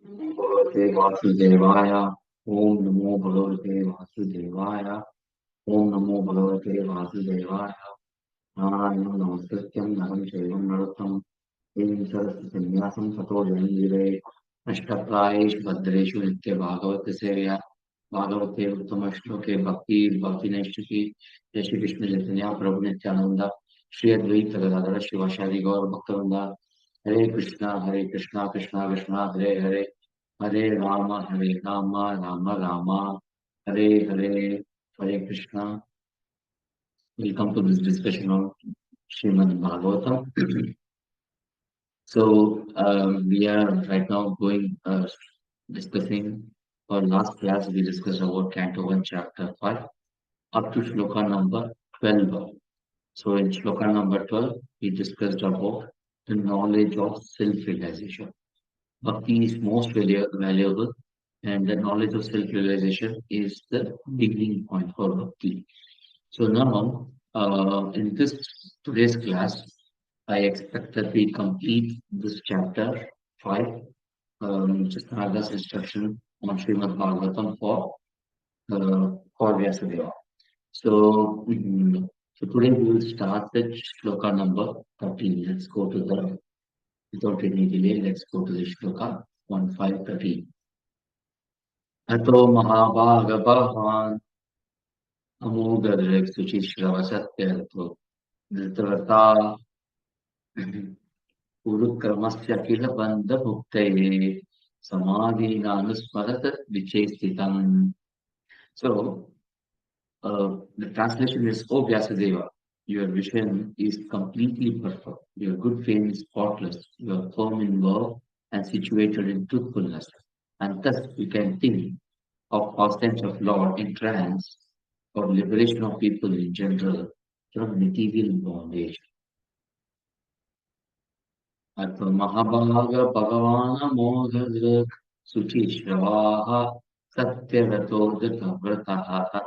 भगवते वासुदेवाय। ओम नमो भगवते वासुदेवाय। ओम नमो भगवते वासुदेवाय। नारायणं नमस्कृत्यं नरं चैव नरोत्तमं देवीं सरस्वतीं संन्यासं ततो जयन्तीरे अष्टप्रायेषु भद्रेषु नित्यभागवत सेवया भागवते उत्तमश्लोके भक्ति भक्तिनैष्ठिकी जय श्री कृष्ण चैतन्य प्रभु नित्यानंद श्री अद्वैत गदाधर शिवाचार्य गौर भक्तवृंदा हरे Krishna Krishna Krishna Hare Hare Hare Ram Ram Ram Hare Hare Hare Krishna. Welcome to this discussion on Srimad Bhagavatam. So we are right now going discussing our last class. We discussed about Canto 1, Chapter 5 up to Shloka number 12. So in Shloka number 12, we discussed about the knowledge of self-realization. Bhakti is most valuable, and the knowledge of self-realization is the beginning point for Bhakti. So now, in this today's class, I expect that we complete this chapter 5, which is Naga's instruction on Srimad Bhagavatam for Vyasadeva. So, so today we will start with shloka number 13. Let's go to the, without any delay, let's go to the shloka 1513. Ato Mahabhagavahan Amogadrik Suchishrava Satyartho Dhritarata Urukramasya Kila Bandha Bhuktaya Samadhina Anusmarata Vichestitam. So, the translation is, O Vyasadeva, your vision is completely perfect. Your good fame is spotless. You are firm in love and situated in truthfulness. And thus you can think of pastimes of Lord in trance or liberation of people in general from material bondage. Atma Mahabhaga Bhagavana Mogadrak Suchishraha Satyavato Vrataha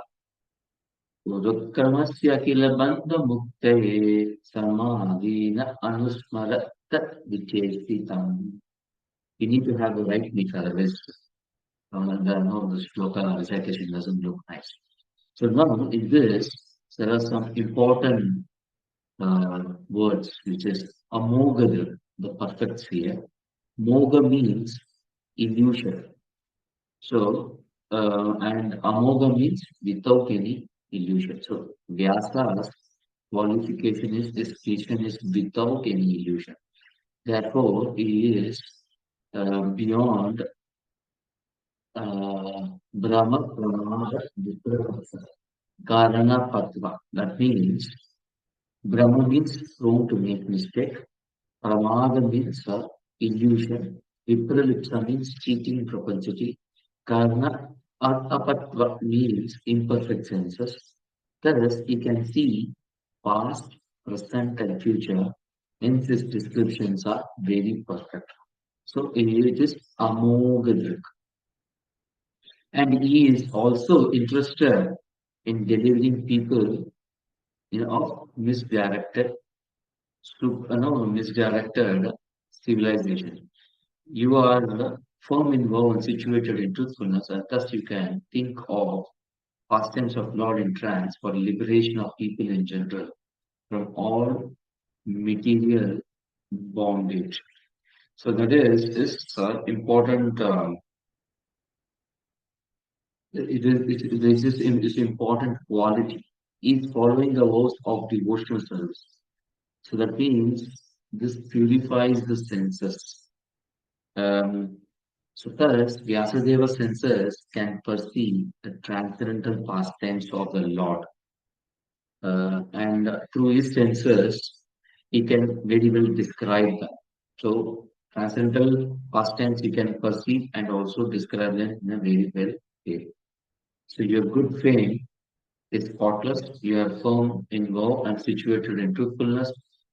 Urukramasya Kila Bandha Muktaye Samadhina Anusmarat Vichestitam. You need to have the right mix, otherwise the shloka recitation doesn't look nice. So now in this, there are some important words, which is Amoga, the perfect sphere. Moga means illusion. So, and Amoga means without any illusion. So, Vyasa's qualification is this creation is without any illusion. Therefore, he is beyond Brahma Pramada Viprasa Karana Patva. That means Brahma means prone to make mistake. Pramada means illusion. Vipralipsa means cheating propensity. Karna Apatva means imperfect senses. Thus, you can see past, present, and future. Hence, these descriptions are very perfect. So, it is Amogadrik. And he is also interested in delivering people, of misdirected, misdirected civilization. You are firm in vow and situated in truthfulness, and thus you can think of pastimes of Lord in trance for liberation of people in general from all material bondage. So that is this important. It is this important quality is following the laws of devotional service. So that means this purifies the senses. Um, so thus, Vyasadeva senses can perceive the transcendental pastimes of the Lord. And through his senses, he can very well describe them. So, transcendental pastimes he can perceive and also describe them in a very well way. So, your good fame is spotless, you are firm in vow and situated in truthfulness,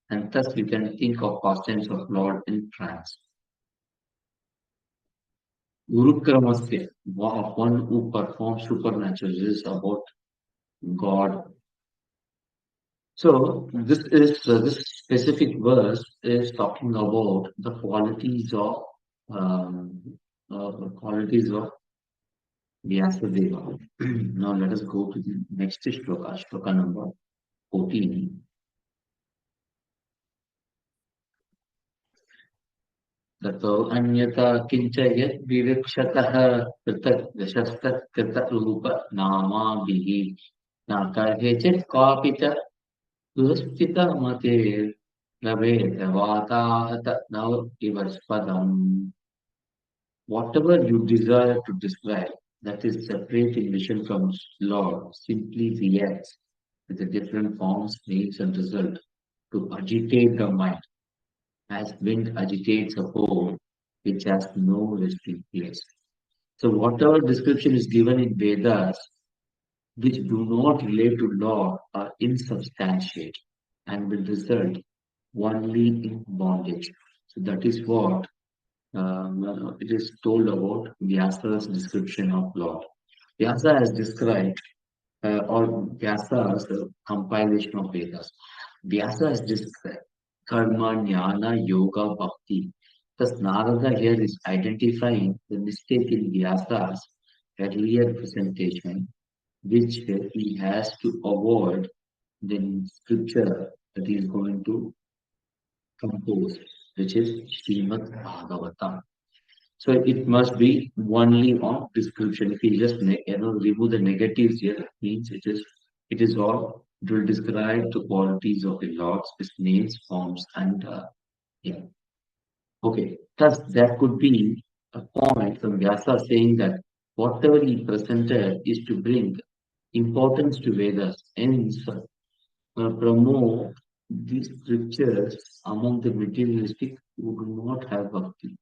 and thus you can think of pastimes of Lord in trance. Guru Kramasya, of one who performs supernatural, is about God. So this specific verse is talking about the qualities of um, qualities of Vyasadeva. Now let us go to the next shloka, shloka number 14. ततो अन्यथा किञ्च यद्विवक्षतः पृथक् दशस्तत्कृतरूप नामाभिः न कदाचित् क्वापि च दुःस्थितमतिर्लभेदवाताहत नव इवस्पदम्. Whatever you desire to describe that is separate in vision from Lord simply reacts with the different forms, names, and result to agitate the mind, as wind agitates a pole which has no resting place. So, whatever description is given in Vedas which do not relate to Lord are insubstantiate and will result only in bondage. So, that is what it is told about Vyasa's description of Lord. Vyasa has described, or Vyasa is a compilation of Vedas. Vyasa has described karma, jnana, yoga, bhakti. Thus, Narada here is identifying the mistake in Vyasa's earlier presentation, which he has to avoid the scripture that he is going to compose, which is Srimad Bhagavatam. So it must be only on description. If you just remove the negatives here, it means it is all, it will describe the qualities of the Lord's, his names, forms, and yeah. Okay. Thus there could be a point from Vyasa saying that whatever he presented is to bring importance to Vedas and promote these scriptures among the materialistic who do not have bhakti.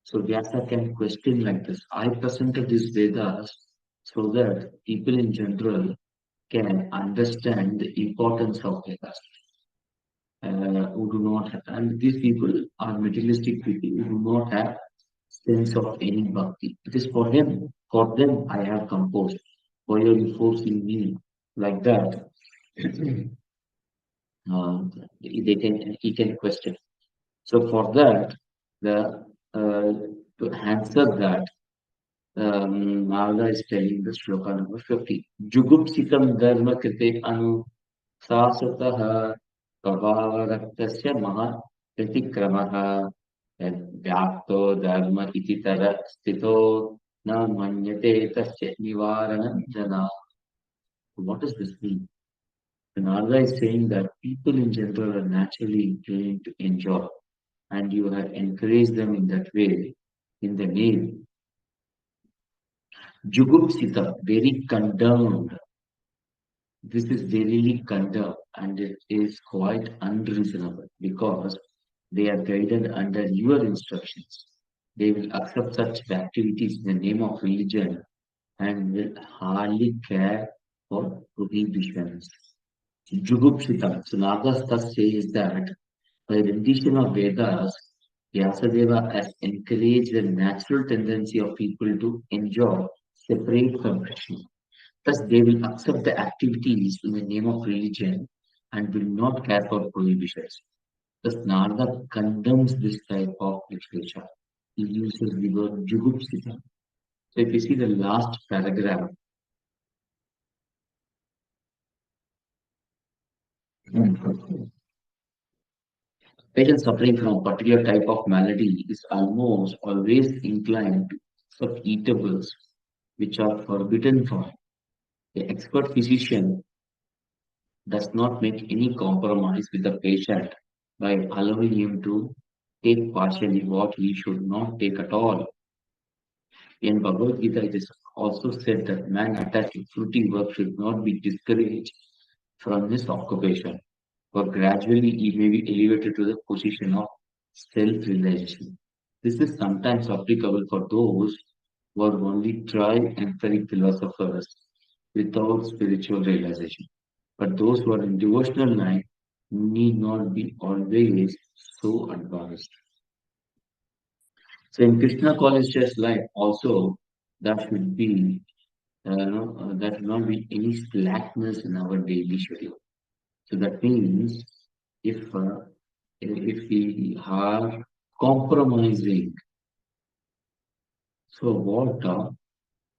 So Vyasa can question like this. I presented these Vedas so that people in general can understand the importance of Vedas. Who do not have, and these people are materialistic people who do not have sense of any bhakti. It is for them I have composed. Why are you forcing me like that? He can question. So for that, the to answer that, Narada is telling the shloka number 50. Jugupsitam dharma krite anu sasataha prabhavaraktasya maha pratikramaha vyakto dharma iti tara stito na manyate tasya nivaranam jana. What does this mean? The Narada is saying that people in general are naturally inclined to enjoy, and you have encouraged them in that way in the name Jugupsita, very condemned. This is verily condemned and it is quite unreasonable because they are guided under your instructions. They will accept such activities in the name of religion and will hardly care for prohibitions. Jugupsita. So Nagastas says that by rendition of Vedas, Vyasadeva has encouraged the natural tendency of people to enjoy separate from Krishna. Thus, they will accept the activities in the name of religion and will not care for prohibitions. Thus, Narada condemns this type of literature. He uses the word jugupsita. So, if you see the last paragraph, patient suffering from a particular type of malady is almost always inclined to accept eatables which are forbidden for him. The expert physician does not make any compromise with the patient by allowing him to take partially what he should not take at all. In Bhagavad Gita, it is also said that man attached to fruity work should not be discouraged from his occupation, for gradually he may be elevated to the position of self-realization. This is sometimes applicable for those who are only empiric philosophers without spiritual realization. But those who are in devotional line need not be always so advanced. So in Krishna conscious life also there should be there should not be any slackness in our daily schedule. So that means if uh, if we are compromising So what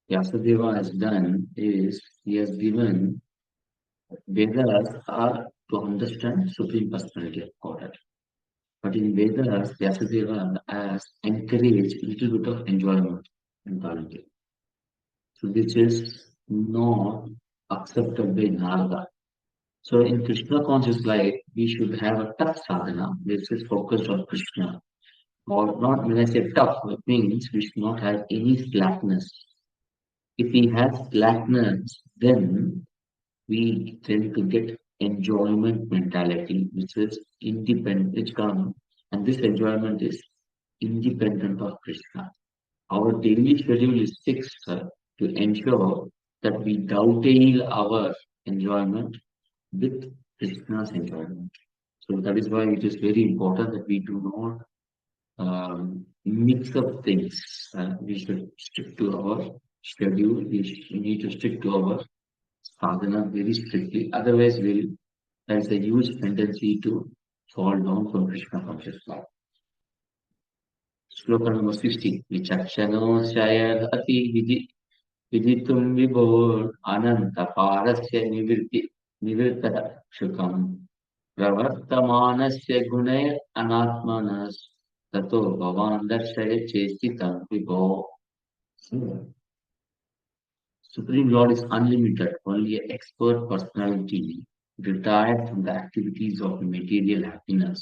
Vyasadeva has done is he has given Vedas are to understand Supreme Personality of Godhead. But in Vedas, Vyasadeva has encouraged a little bit of enjoyment and volunteer. So which is not accepted by Narada. So in Krishna conscious life, we should have a tough sadhana, which is focused on Krishna. Or not, when I say tough, it means we should not have any slackness. If we have slackness, then we tend to get enjoyment mentality, which is independent, which comes, and this enjoyment is independent of Krishna. Our daily schedule is fixed to ensure that we dovetail our enjoyment with Krishna's enjoyment. So that is why it is very important that we do not mix up things. We should stick to our schedule. We need to stick to our sadhana very strictly. Otherwise, there's a huge tendency to fall down from Krishna consciousness. Shloka number 60. Vichakshano shayadhati viditum vibhor ananta parasya nivritta shukam pravartamanasya gunay anatmanas tato bhavan darshaya chestitam vibho. Supreme Lord is unlimited, only an expert personality, retired from the activities of material happiness,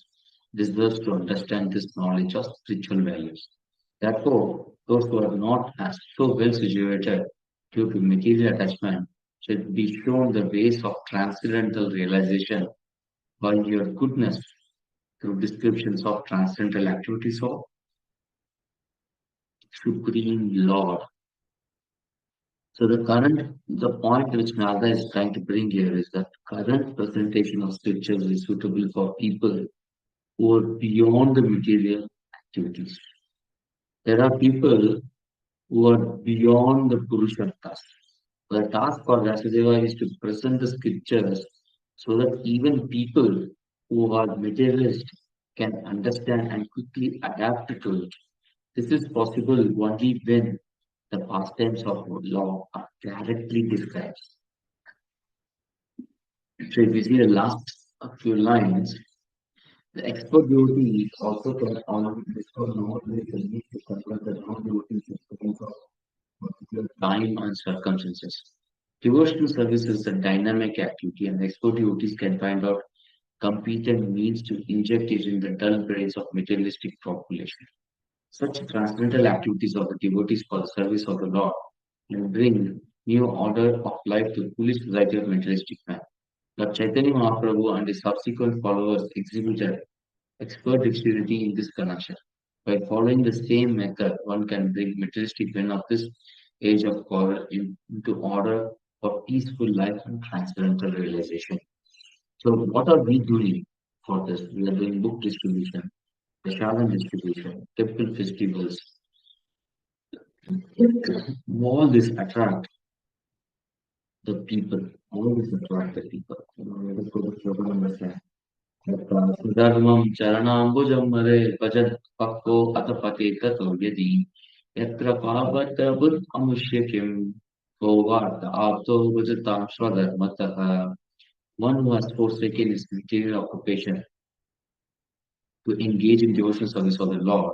deserves to understand this knowledge of spiritual values. Therefore, those who are not as so well situated due to material attachment should be shown the ways of transcendental realization by your goodness through descriptions of transcendental activities of Supreme Lord. So the point which Narada is trying to bring here is that current presentation of scriptures is suitable for people who are beyond the material activities. There are people who are beyond the Purushottas. The task for Vyasadeva is to present the scriptures so that even people who are materialist can understand and quickly adapt to it. This is possible only when the pastimes of law are directly described. So if you see the last few lines, the expert devotee also can already discover not only the need to confront the non-devotees in terms of particular time and circumstances. Devotional service is a dynamic activity, and expert devotees can find out competent means to inject it in the dull brains of materialistic population. Such transcendental activities of the devotees for the service of the Lord can bring new order of life to foolish society of materialistic man. Lord Chaitanya Mahaprabhu and his subsequent followers exhibited expert dexterity in this connection. By following the same method, one can bring materialistic men of this age of power into order for peaceful life and transcendental realization. So, what are we doing for this? We are doing book distribution, prasadam distribution, temple festivals. All this attract the people. All this attract the people. Let us go to slogan number 7. सुधर्मं चरणाम्बुजमरे भजत् पक्को अथ पतेततो यदि यत्र पावतबुद्धमुष्य किं को वार्त आप्तो भजतां स्वधर्मतः. One who has forsaken his material occupation to engage in devotional service of the Lord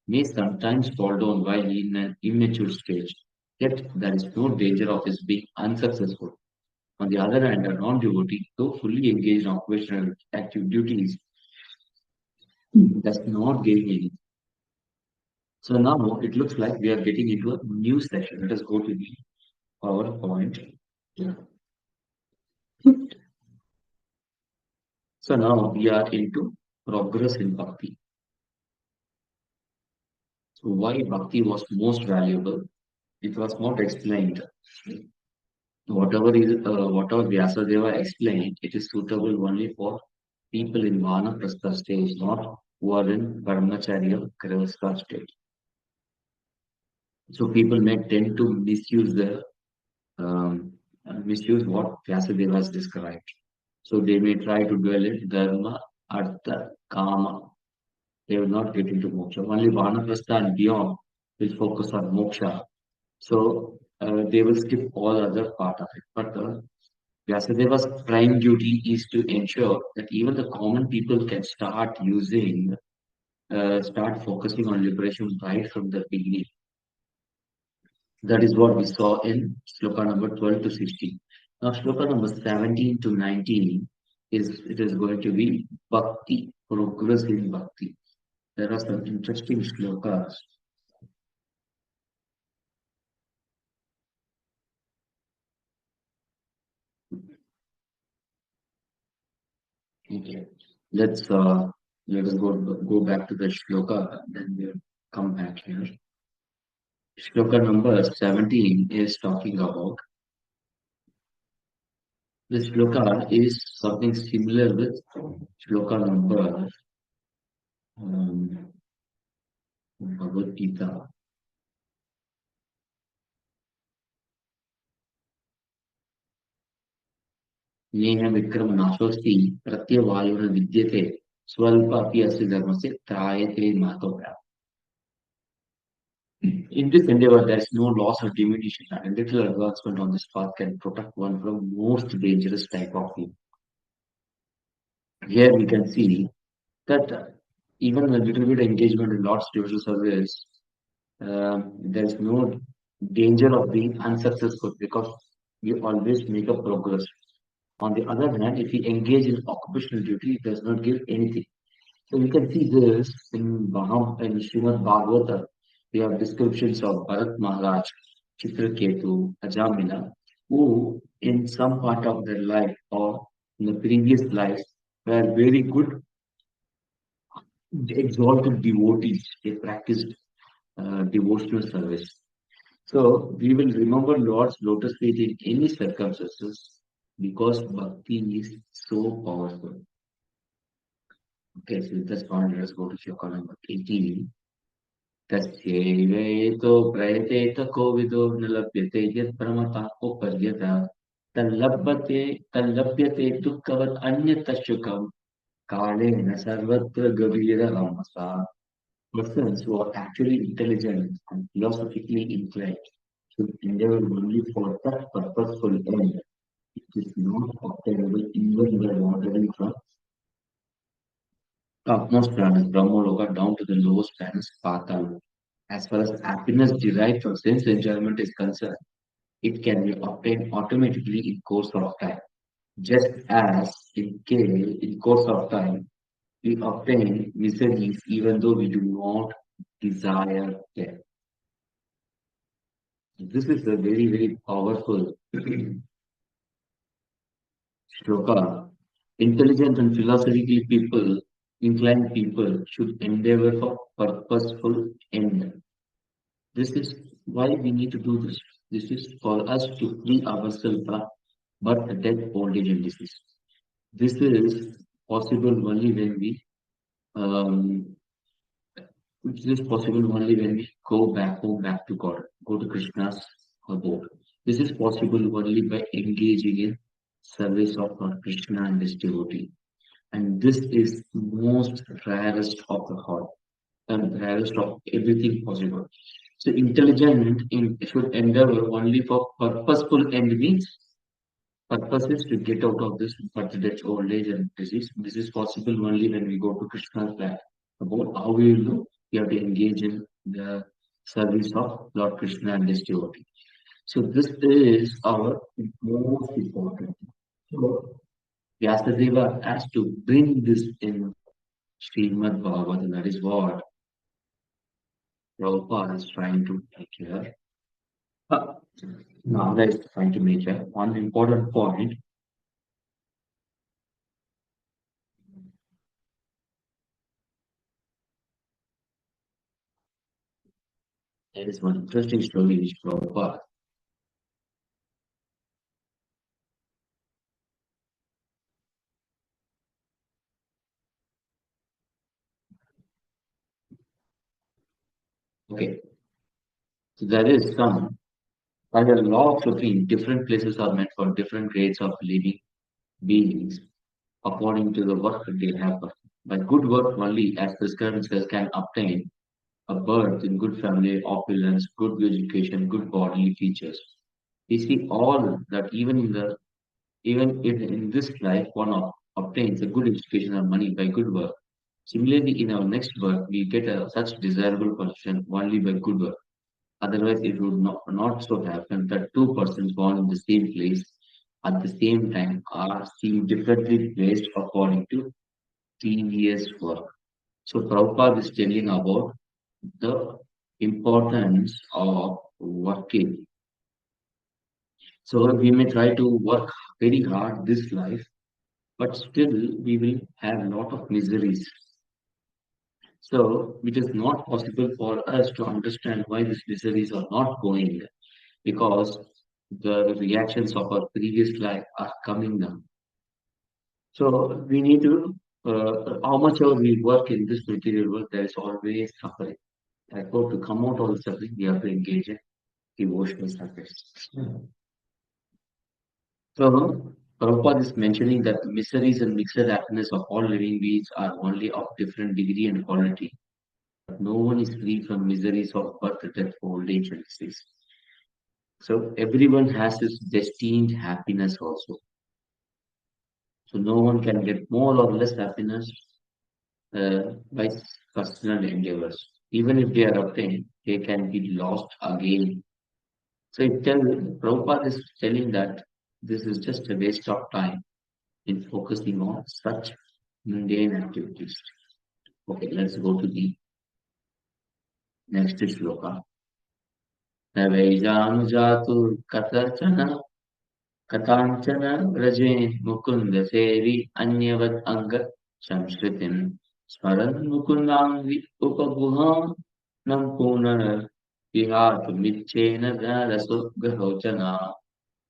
may sometimes fall down while in an immature stage, yet there is no danger of his being unsuccessful. On the other hand, a non-devotee, though fully engaged in occupational active duties, does not gain meaning. So now it looks like we are getting into a new session. Let us go to the PowerPoint. So now we are into progress in bhakti. So why bhakti was most valuable? It was not explained. Whatever Vyasadeva explained, it is suitable only for people in Vanaprastha stage, not who are in Brahmacharya Grihastha stage. So people may tend to um, misuse what Vyasadeva has described. So they may try to dwell in Dharma, Artha, Kama. They will not get into moksha. Only Vanaprastha and beyond will focus on moksha. So they will skip all other part of it. But Vyasadeva's prime duty is to ensure that even the common people can start focusing on liberation right from the beginning. That is what we saw in sloka number 12 to 16. Now, sloka number 17 to 19 is going to be bhakti, progress in bhakti. There are some interesting slokas. Okay, let's uh, let us go back to the shloka, then we'll come back here. Shloka number 17 is talking about this shloka is something similar with shloka number um, Bhagavad Gita. नेह विक्रम नाशोस्ति प्रत्यवायुन विद्यते स्वल्प अपि अस्य धर्मस्य त्रायते Mahato. In this endeavor, there is no loss or diminution, and little advancement on this path can protect one from most dangerous type of evil. Here we can see that even a little bit engagement in Lord's spiritual service, there is no danger of being unsuccessful because we always make a progress. On the other hand, if we engage in occupational duty, it does not give anything. So we can see this in in Srimad Bhagavata. We have descriptions of Bharat Maharaj, Chitraketu, Ajamila, who in some part of their life or in the previous lives were very good, exalted devotees. They practiced devotional service. So we will remember Lord's lotus feet in any circumstances because bhakti is so powerful. Okay, so with this point, let us go to shloka number 18. तस्यैवेतो प्रयतेत कोविदो न लभ्यते यत् प्रमतापोपर्यत तल्लभ्यते दुःखवत् अन्यत् सुखम् कालेन सर्वत्र गभीरहमसा. Persons who are actually intelligent and philosophically inclined should endeavor only for that purposeful end. It is not obtainable even by wandering from topmost planets, Brahmaloka, down to the lowest planets, Patal. As far as happiness derived from sense enjoyment is concerned, it can be obtained automatically in course of time. Just as in course of time, we obtain miseries even though we do not desire them. This is a very, very powerful shloka. Intelligent and philosophically inclined people should endeavor for purposeful end. This is why we need to do this. This is for us to free ourselves from birth, death, old age, and disease. This is possible only when we um, this is possible only when we go back home, back to God, go to Krishna's abode. This is possible only by engaging in service of Lord Krishna and his devotee. And this is most rarest of the heart and rarest of everything possible. So intelligent should endeavor only for purposeful end means purpose is to get out of this birth, old age, and disease. This is possible only when we go to Krishna's plan. About how we will do, we have to engage in the service of Lord Krishna and his devotee. So this is our most important. So Vyasadeva has to bring this in Srimad Bhagavatam. That is what Prabhupada is trying to make here. Uh, Now that is trying to make here one important point. There is one interesting story which Prabhupada. Okay, so there is some by the law of Supreme, different places are meant for different grades of living beings according to the work that they have. By good work only, as the scriptures can obtain a birth in good family, opulence, good education, good bodily features. We see all that even if in this life one obtains a good education or money by good work. Similarly, in our next birth, we get such desirable position only by good work. Otherwise, it would not so happen that two persons born in the same place at the same time are seen differently placed according to previous work. So Prabhupada is telling about the importance of working. So we may try to work very hard this life, but still we will have a lot of miseries. So it is not possible for us to understand why these miseries are not going because the reactions of our previous life are coming down. So we need to, how much ever we work in this material world, there is always suffering. Therefore, to come out of the suffering, we have to engage in devotional service. So, Prabhupada is mentioning that the miseries and mixed happiness of all living beings are only of different degree and quality. But no one is free from miseries of birth, death, old age, and disease. So, everyone has his destined happiness also. So, no one can get more or less happiness by personal endeavors. Even if they are obtained, they can be lost again. So, Prabhupada is telling that this is just a waste of time in focusing on such mundane activities. Okay, let's go to the next shloka. Navaijanujatu katachana katanchana rajen mukunda sevi anyavat angat samskritim smaran mukundangi upaguham nam punar vihat mitchena raso gahochana.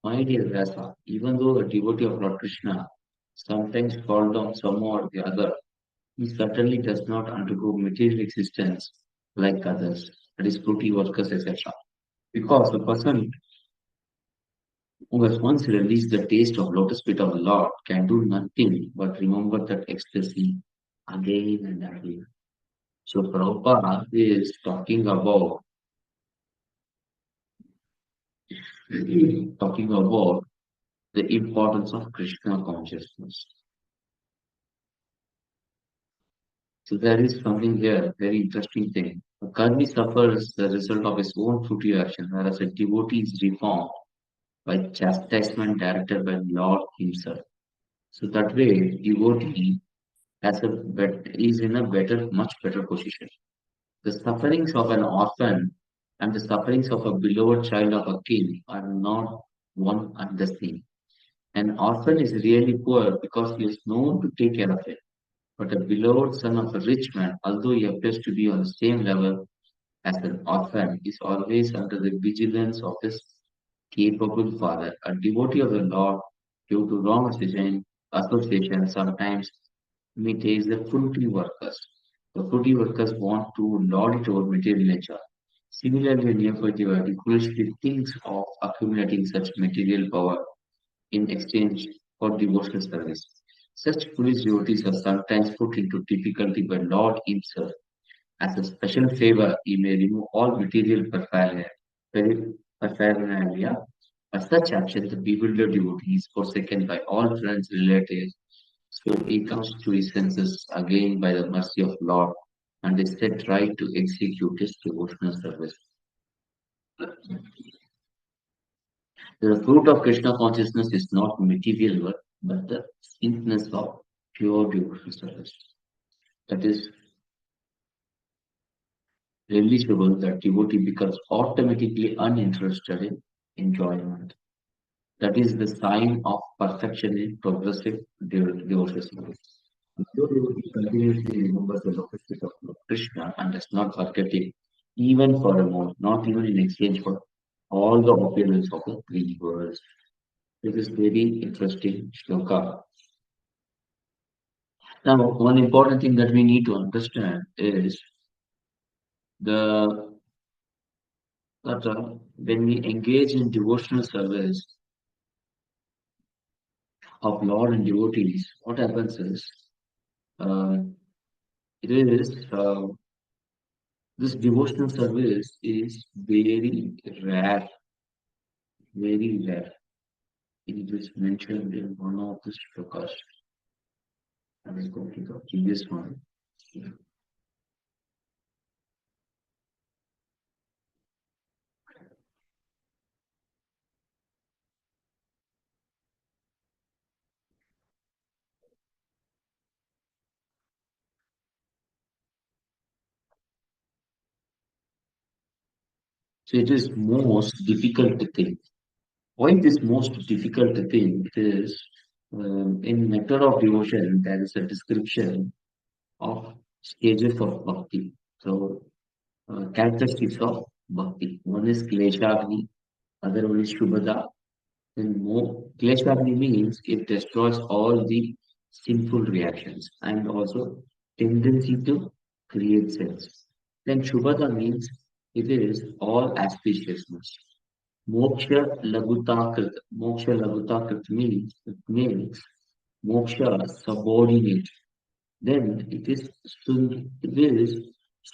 My dear Rasa, even though a devotee of Lord Krishna sometimes fall down somehow or the other, he certainly does not undergo material existence like others, that is, fruity workers, etc. Because the person who has once released the taste of lotus feet of the Lord can do nothing but remember that ecstasy again and again. So Prabhupada is talking about the importance of Krishna consciousness. So there is something here, very interesting thing. A karmi suffers the result of his own fruity action, whereas a devotee is reformed by chastisement directed by Lord himself. So that way, devotee is in a much better position. The sufferings of an orphan and the sufferings of a beloved child of a king are not one and the same. An orphan is really poor because he has no one to take care of it. But a beloved son of a rich man, although he appears to be on the same level as an orphan, is always under the vigilance of his capable father. A devotee of the Lord, due to wrong association, sometimes imitates the fruity workers. The fruity workers want to lord it over material nature. Similarly, a neophyte devotee foolishly thinks of accumulating such material power in exchange for devotional service. Such foolish devotees are sometimes put into difficulty by Lord Himself. As a special favor, He may remove all material paraphernalia. By such action, the bewildered devotee is forsaken by all friends, relatives. So he comes to his senses again by the mercy of Lord and is set right to execute his devotional service. The fruit of Krishna consciousness is not material work, but the sweetness of pure devotional service. That is relishable that devotee becomes automatically uninterested in enjoyment. That is the sign of perfection in progressive devotional service. The pure devotee continuously remembers the lotus feet of Lord Krishna and does not forget it even for a moment, not even in exchange for all the opulence of the three worlds. This is very interesting shloka. Now, one important thing that we need to understand is the that when we engage in devotional service of Lord and devotees, what happens is uh, it is This devotional service is rare, very rare. It is mentioned in one of the shlokas. I will go to the previous one. So it is most difficult thing. Why this most difficult thing? It is in method of devotion there is a description of stages of bhakti. So characteristics of bhakti. One is kleshagni, other one is shubhada. Then more kleshagni means it destroys all the sinful reactions and also tendency to create sense. Then shubhada means it is all auspiciousness. Moksha lagutakrit means it makes moksha subordinate. Then it is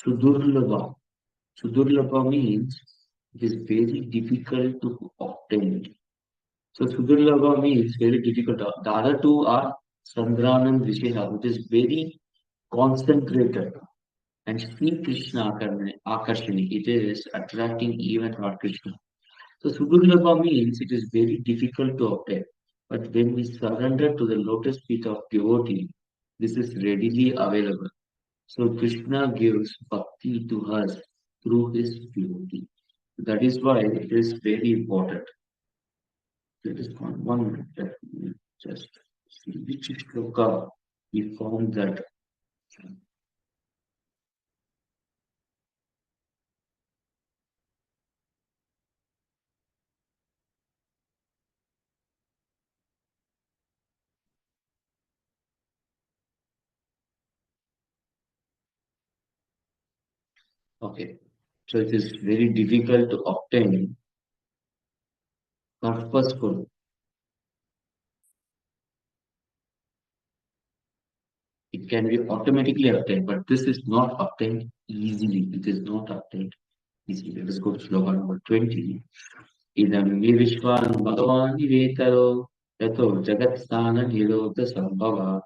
sudurlabha. Sudurlabha means it is very difficult to obtain. So sudurlabha means very difficult. The other two are Sandran and Vishesha, which is very concentrated. And Sri Krishna Akarshani, it is attracting even Lord Krishna. So Sudurlabha means it is very difficult to obtain. But when we surrender to the lotus feet of devotee, this is readily available. So Krishna gives bhakti to us through his devotee. That is why it is very important. It is one minute. Let me just see which shloka we found that. Okay. So it is very difficult to obtain purposeful. It can be automatically obtained, but this is not obtained easily. It is not obtained easily. Let us go to sloka number 20. Idam me vishwan bhagavan vetaro yato jagat stana nirota sambhava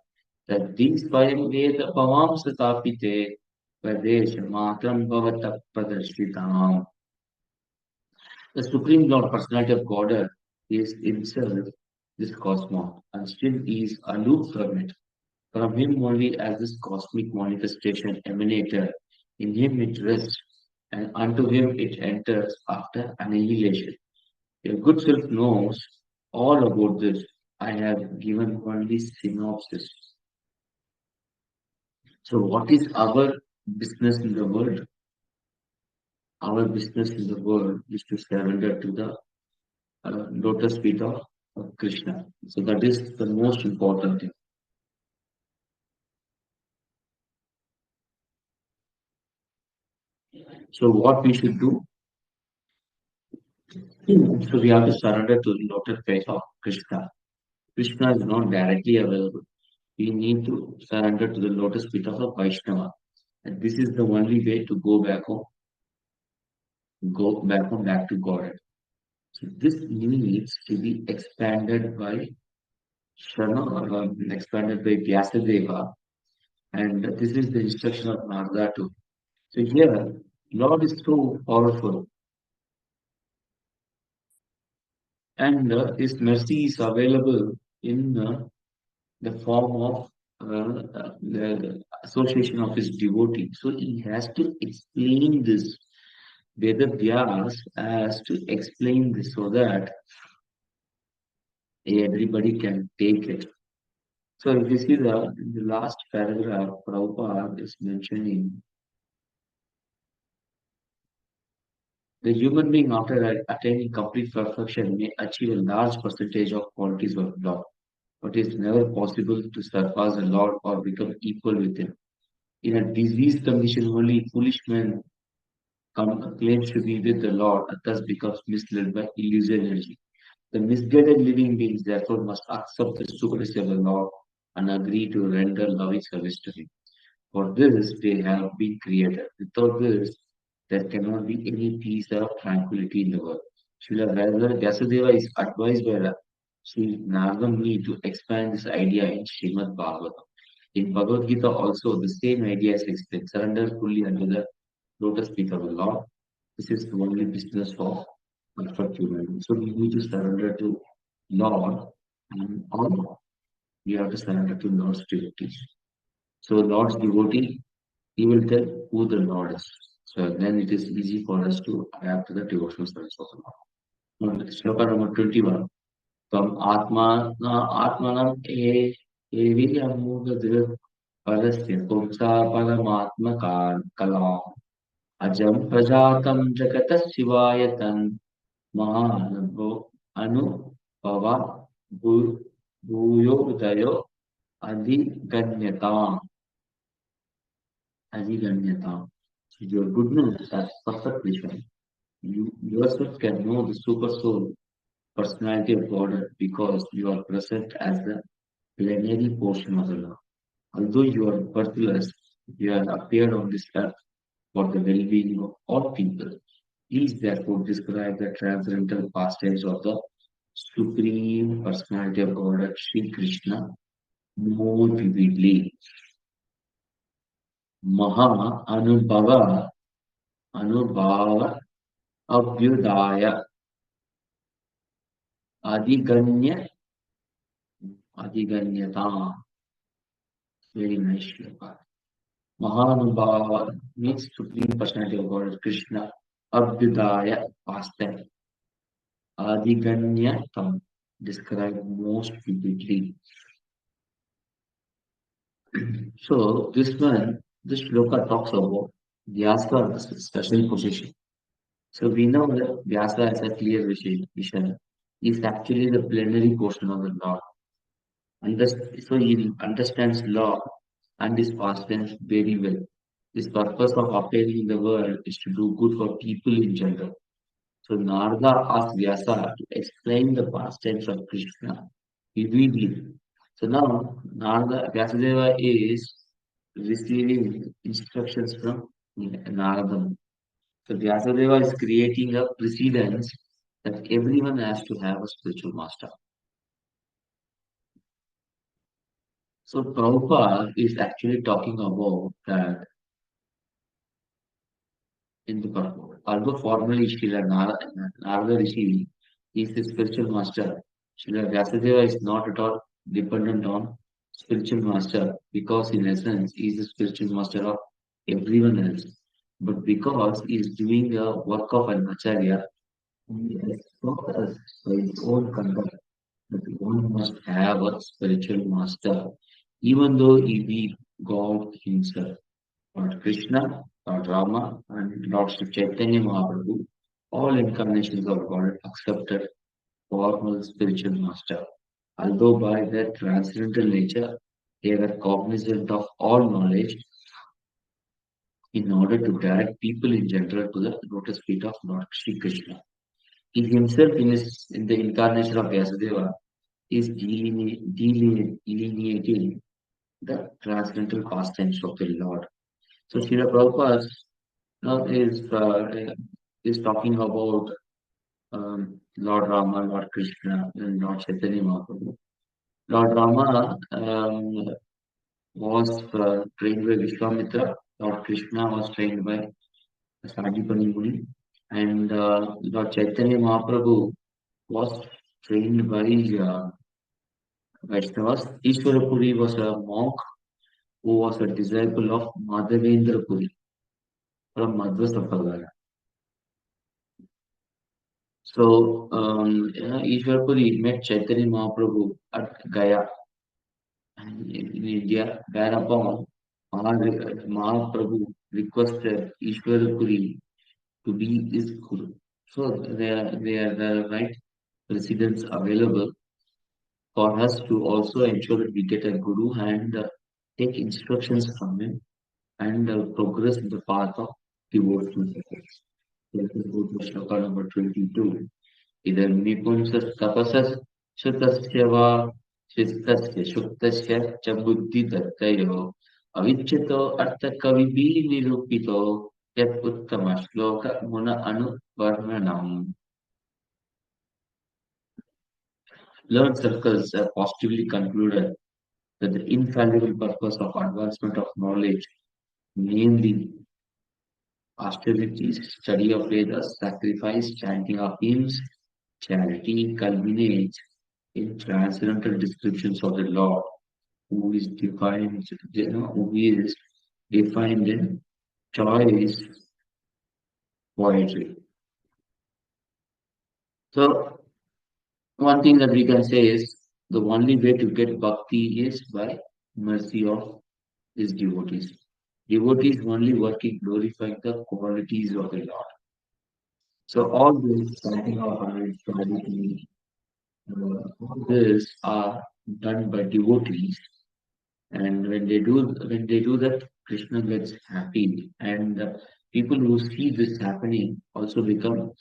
taddi swayam veda pavam satapite pradesh matram bhavata pradarshritam. The Supreme Lord Personality of Godhead is himself this cosmos and still is aloof from it. From him only as this cosmic manifestation emanated, in him it rests, and unto him it enters after annihilation. Your good self knows all about this. I have given only synopsis. So, what is our business in the world? Our business in the world is to surrender to the lotus feet of Krishna. So, that is the most important thing. So, what we should do? So, we have to surrender to the lotus feet of Krishna. Krishna is not directly available. We need to surrender to the lotus feet of the Vaishnava. And this is the only way to go back to God. So this needs to be expanded by expanded by Vyasadeva, and this is the instruction of Narada too. So here, Lord is so powerful, and His mercy is available in the form of the association of His devotee. So He has to explain this. Veda Vyas has to explain this so that everybody can take it. So if you see in the last paragraph, Prabhupada is mentioning the human being after attaining complete perfection may achieve a large percentage of qualities of Lord, but it is never possible to surpass the Lord or become equal with Him. In a diseased condition, only foolish men claims to be with the Lord and thus becomes misled by illusory. The misguided living beings therefore must accept the supremacy of the Lord and agree to render loving service to Him. For this, they have been created. Without this, there cannot be any peace or tranquility in the world. Srila Vyasadeva is advised by Sri Narada Muni to expand this idea in Srimad Bhagavatam. In Bhagavad Gita also, the same idea is explained. Surrender fully under the lotus feet of the Lord. This is the only business for perfect humanity. So we need to surrender to Lord and all. We have to surrender to Lord's devotees. So Lord's devotee, he will tell who the Lord is. So then it is easy for us to adapt to the devotional service of the Lord. Now, Shloka number 21. From Atmanam Eviyamugadriv Parasya Pumsa Paramatma Kalam Ajam Prajatam Jagata Shivayatan Mahanabho Anubhava Bhuyodayo Adhiganyatam Adhiganyatam. So your goodness has perfect vision. You yourself can know the super soul personality of God because you are present as the plenary portion of the Lord. Although you are birthless, you have appeared on this earth for the well-being of all people. Please therefore describe the transcendental pastimes of the Supreme Personality of God, Sri Krishna, more vividly. Maha Anubhava Abhyudaya Adhiganya Adhiganyata. Very nice shloka. Mahanubhava means Supreme Personality of God, Krishna. Abhyudaya, past tense. Adhiganyatam, described most vividly. So this shloka talks about Vyasa as a special position. So we know that Vyasa has a clear vision. Is actually the plenary portion of the Lord. So he understands law and his past tense very well. His purpose of appearing in the world is to do good for people in general. So Narada asked Vyasa to explain the past tense of Krishna vividly. So now Narada Vyasadeva is receiving instructions from Narada. So Vyasadeva is creating a precedence that everyone has to have a spiritual master. So Prabhupada is actually talking about that in the purport. Although formally Narada Rishi is the spiritual master, Srila Vyasadeva is not at all dependent on spiritual master because in essence he is the spiritual master of everyone else. But because he is doing the work of an acharya, he has taught us by his own conduct that one must have a spiritual master, even though he be God himself. Lord Krishna, Lord Rama, and Lord Sri Chaitanya Mahaprabhu, all incarnations of God accepted formal spiritual master. Although by their transcendental nature, they were cognizant of all knowledge in order to direct people in general to the lotus feet of Lord Sri Krishna. He himself, in the incarnation of Vyasadeva, is delineating the transcendental pastimes of the Lord. So Srila Prabhupada now is talking about Lord Rama, Lord Krishna, and Lord Chaitanya Mahaprabhu. Lord Rama was trained by Vishwamitra. Lord Krishna was trained by Sanjipani Muni, and Lord Chaitanya Mahaprabhu was trained by Vaishnavas. Ishwarapuri was a monk who was a disciple of Madhavendra Puri from Madhva Sampradaya. So, Ishwarpuri met Chaitanya Mahaprabhu at Gaya in India, whereupon Mahaprabhu requested Ishwarpuri to be his guru. So, there are the right precedents available for us to also ensure that we get a guru and take instructions from him and progress in the path of devotional efforts. Let us go to Shloka number 22. इदं निपुंसस्तपसः श्रुतस्य वा शिस्तस्य शुक्तस्य च बुद्धिदत्तयो अविच्यतो अर्थकविभिः निरूपितो Yat uttama shloka muna anuvarnanam. Learned circles have positively concluded that the infallible purpose of advancement of knowledge, namely austerities, study of Vedas, sacrifice, chanting of hymns, charity, culminates in transcendental descriptions of the Lord, who is defined, who is defined in choice poetry. So one thing that we can say is the only way to get bhakti is by mercy of his devotees. Devotees only working glorifying the qualities of the Lord. So all this chanting of hundred quality, all this are done by devotees, and when they do that, Krishna gets happy, and people who see this happening also become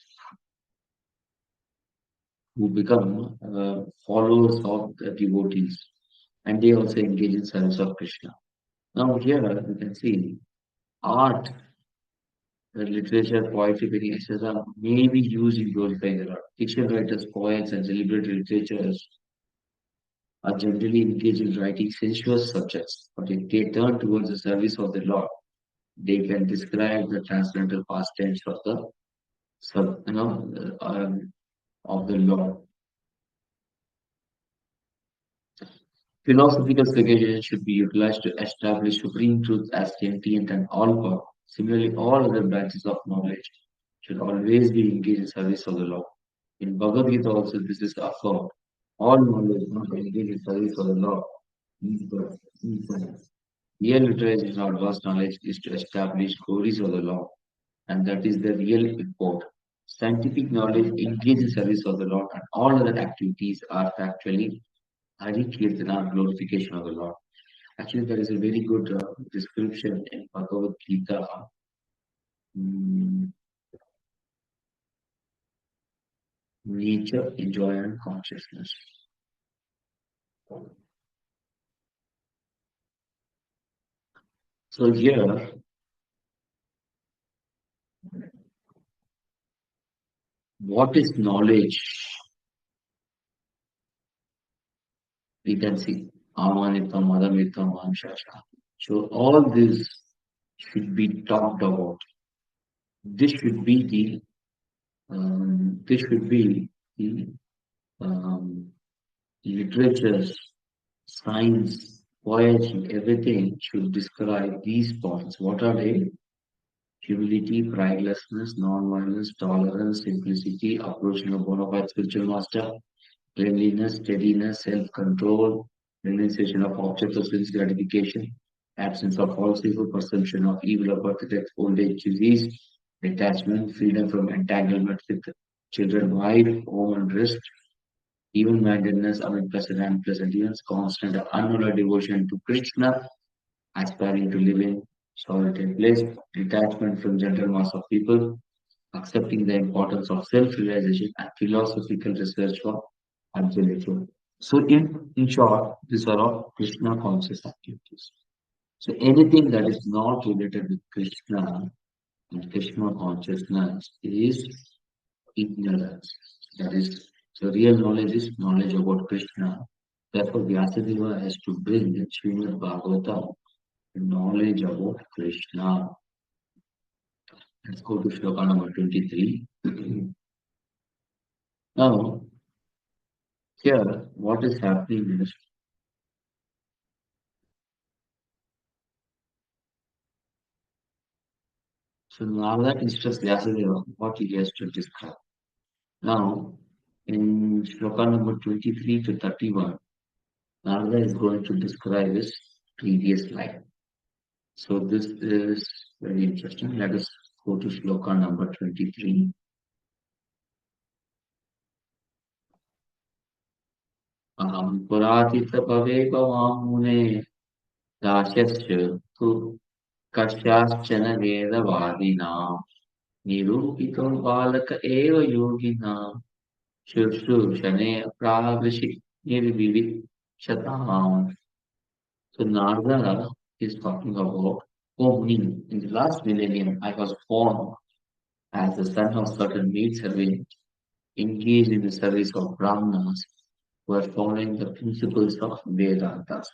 followers of the devotees, and they also engage in service of Krishna. Now here you can see art, literature, poetry, painting, etc. may be used in glorifying the Lord. Fiction writers, poets, and celebrity literatures are generally engaged in writing sensuous subjects, but if they turn towards the service of the Lord, they can describe the transcendental pastimes of the of the Lord. Philosophical speculation should be utilized to establish supreme truth as sentient and all power. Similarly, all other branches of knowledge should always be engaged in service of the Lord. In Bhagavad Gita also this is affirmed. All knowledge must engage in service of the Lord. Real literature is not vast knowledge, is to establish glories of the law, and that is the real import. Scientific knowledge engages in service of the Lord, and all other activities are actually Hari Kirtana, glorification of the Lord. Actually, there is a very good description in Bhagavad Gita. mm, Nature, enjoy, and consciousness. So here, what is knowledge? We can see Amanitam, Madamitam, Amshasha. So all this should be talked about. This should be the um, literatures, science, poetry, everything should describe these points. What are they? Humility, pridelessness, non-violence, tolerance, simplicity, approaching a bona fide spiritual master, cleanliness, steadiness, self-control, realization of objects of sense gratification, absence of falsehood, perception of evil or birth death, old age disease, detachment, freedom from entanglement with children, wife, home and rest, even-mindedness, unpleasant and pleasant events, constant unalloyed devotion to Krishna, aspiring to live in solitary place, detachment from general mass of people, accepting the importance of self-realization and philosophical research for absolute. So in short, these are all Krishna conscious activities. So anything that is not related with Krishna and Krishna consciousness is ignorance. That is, so real knowledge is knowledge about Krishna. Therefore, Vyasadeva has to bring in Srimad Bhagavatam knowledge about Krishna. Let's go to shloka number 23. Now, here, what is happening is, so Narada instructs Vyasadeva what he has to describe. Now, in shloka number 23 to 31, Narada is going to describe his previous life. So this is very interesting. Let us go to shloka number 23. Puratita bhave bhavamune दास्यस्य तु कस्याश्चन वेदवादिनां निरूपितो बालक एव योगिनां शुश्रूषणे प्रावृशि निर्विविक्षताम्. So Narada is talking about Oh me, in the last millennium I was born as the son of certain maid servant engaged in the service of Brahmanas who were following the principles of Vedantas.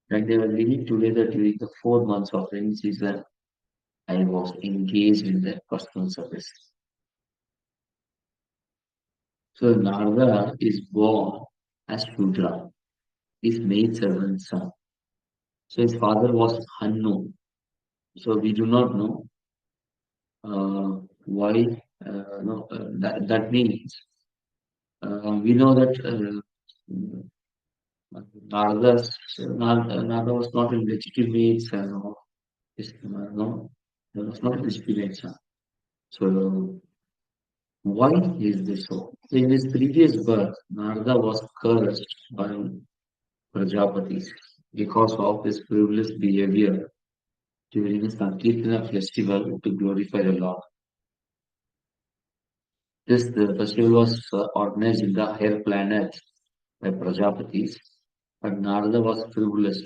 When they were living together during the 4 months of rainy season, I was engaged in their personal service. So Narada is born as Shudra, his maid servant's son. So his father was Hannu. So we do not know why. No, that means we know that Narada was not a legitimate son of his, no, he was not a legitimate son. So why is this so? In his previous birth, Narada was cursed by Prajapatis because of his frivolous behavior during his Sankirtana festival to glorify the Lord. This the festival was organized in the higher planets by Prajapatis, but Narada was frivolous.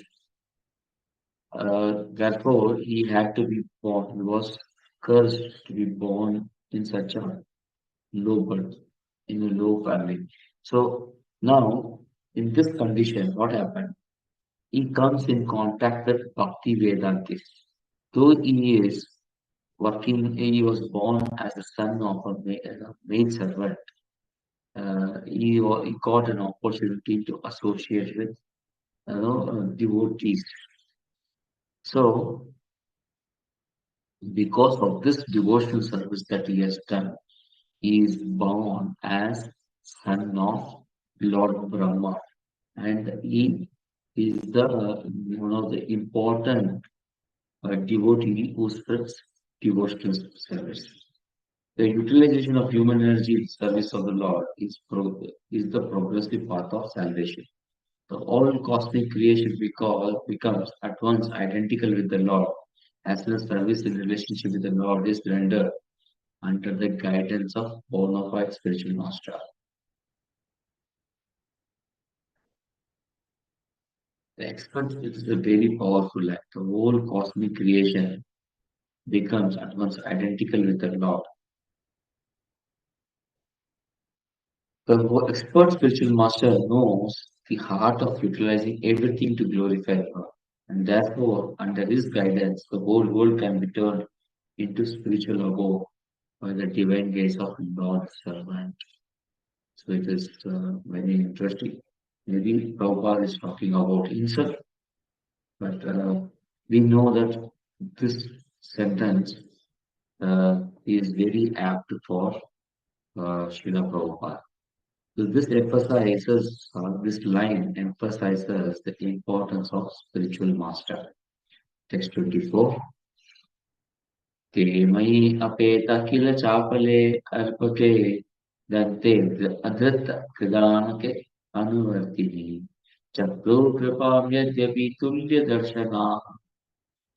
Therefore, he had to be born. He was cursed to be born in such a low birth, in a low family. So now, in this condition, what happened? He comes in contact with Bhakti Vedantis. Though he is working, he was born as the son of a maid servant. He got an opportunity to associate with devotees. So, because of this devotional service that he has done, he is born as son of Lord Brahma, and he is the one of the important devotee who spreads devotional service. The utilization of human energy in service of the Lord is the progressive path of salvation. The all cosmic creation becomes at once identical with the Lord, as soon as service in relationship with the Lord is rendered under the guidance of bona fide spiritual master. The expert is a very powerful line. The whole cosmic creation becomes at once identical with the Lord. The expert spiritual master knows the heart of utilizing everything to glorify God. And therefore, under his guidance, the whole world can be turned into spiritual abode by the divine gaze of Lord servant. So it is very interesting. Maybe Prabhupada is talking about himself, but we know that this sentence is very apt for Srila Prabhupada. So this line emphasizes the importance of spiritual master. Text 24. ते मयि अपेत किल चापले अर्पके दत्ते अधृत कृदानके अनुवर्तिनि चक्रो कृपां यद्यपि तुल्य दर्शना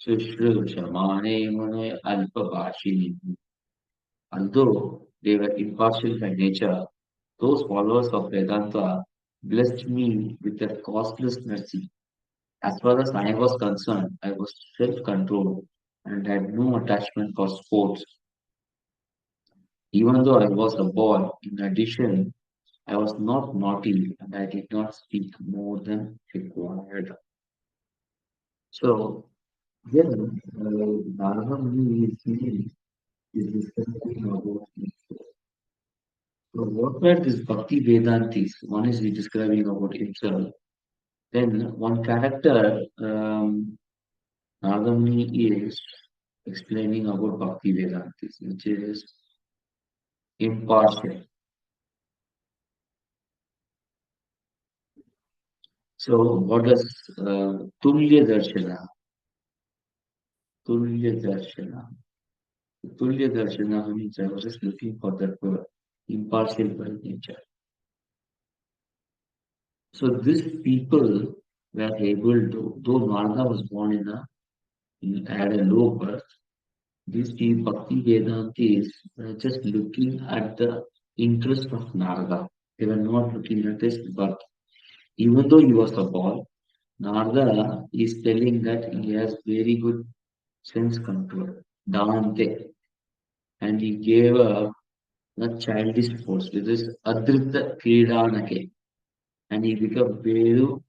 शुश्रूषमाणे मुने अल्पभाषिणि. Although they were impartial by nature, those followers of Vedanta blessed me with their costless mercy. As far as I was concerned, I was self-controlled and had no attachment for sports. Even though I was a boy, in addition, I was not naughty and I did not speak more than required. So, then, Dharma is discussing about it. So, what were these Bhakti Vedantis? One is he describing about himself. Then, one character, Nargamuni is explaining about Bhakti Vedantis, which is impartial. So, what does Tulya Darshana? Tulya Darshana. Tulya Darshana means I was just looking for that word, impartial by nature. So, these people were able to, though Narada was born had a low birth, these people, Bhakti Vedantis were just looking at the interest of Narada. They were not looking at his birth. Even though he was a boy, Narada is telling that he has very good sense control, Dante, and he gave up the childish sports with his Adrita Kridanake, and he became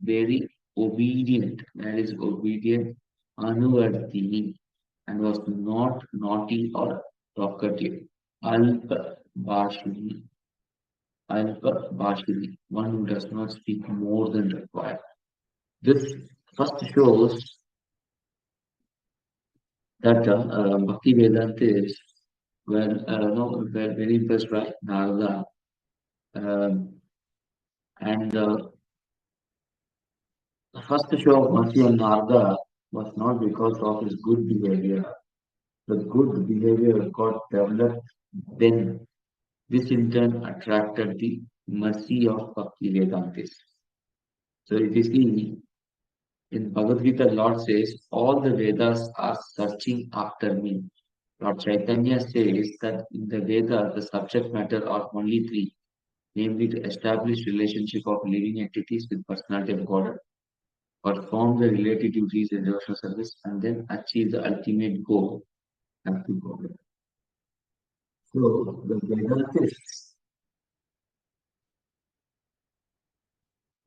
very obedient, that is obedient, Anuvardhini, and was not naughty or talkative. Alpa Bashini, Alpa Bashini, one who does not speak more than required. This first shows that Bhakti Vedanta is were very impressed by Narada, um, and the first show of mercy on Narada was not because of his good behavior. The good behavior got developed then. This in turn attracted the mercy of Bhakti Vedantis. So if you see in Bhagavad Gita, Lord says, all the Vedas are searching after me. Lord Chaitanya says that in the Veda, the subject matter are only three, namely to establish relationship of living entities with personality of God, perform the related duties in devotional service, and then achieve the ultimate goal, happy God. So the Vedantists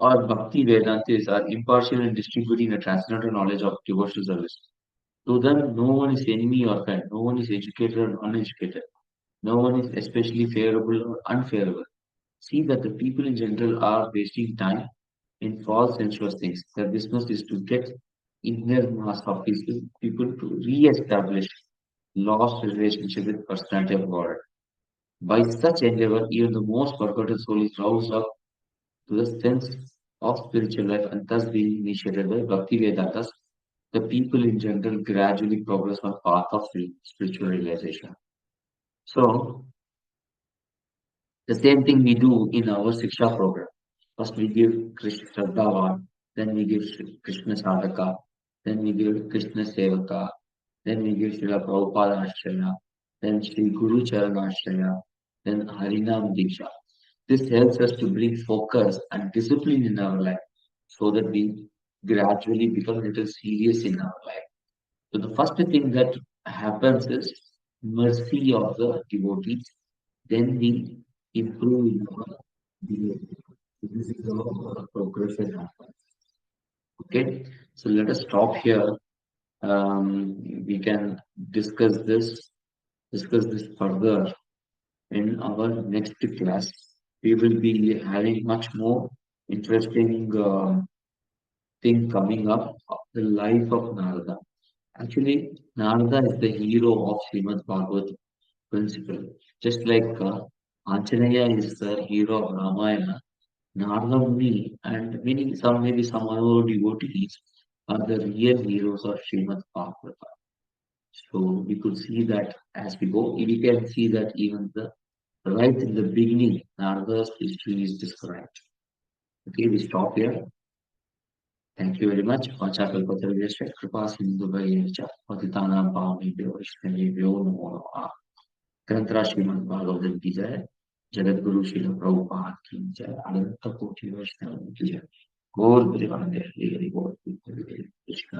or Bhakti Vedantis are impartial in distributing the transcendental knowledge of devotional service. To them, no one is enemy or friend, no one is educated or uneducated, no one is especially favorable or unfavorable. See that the people in general are wasting time in false sensuous things. Their business is to get inner mass of people to re-establish lost relationship with personality of God. By such endeavor, even the most forgotten soul is roused up to the sense of spiritual life and thus being initiated by Bhakti Vedantas. The people in general gradually progress on path of spiritual realization. So the same thing we do in our Siksha program. First we give Krishna Shraddhavan, then we give Krishna Sadhaka, then we give Krishna Sevaka, then we give Srila Prabhupada Ashraya, then Sri Guru Charana Ashraya, then Harinam Diksha. This helps us to bring focus and discipline in our life so that we gradually become a little serious in our life. So the first thing that happens is mercy of the devotees. Then we improve in our behavior. This is how our progression happens. Okay, so let us stop here. We can discuss this further in our next class. We will be having much more interesting thing coming up of the life of Narada. Actually, Narada is the hero of Srimad Bhagavatam principle. Just like Anjaneya is the hero of Ramayana, Narada Muni and maybe some other devotees are the real heroes of Srimad Bhagavatam. So we could see that as we go, we can see that even the right in the beginning, Narada's history is described. Okay, we stop here. Thank you very much. Vachakalpatarvyasya kripa sindhuvaicha patitanam pavnebhyo vaishnavebhyo namo namaha. ग्रंथराज Shrimad Bhagavat की जय जगत गुरु श्रील प्रभुपाद की जय अनंत कोटि वैष्णव की जय गौर परिवार हरि हरि बोल कृष्ण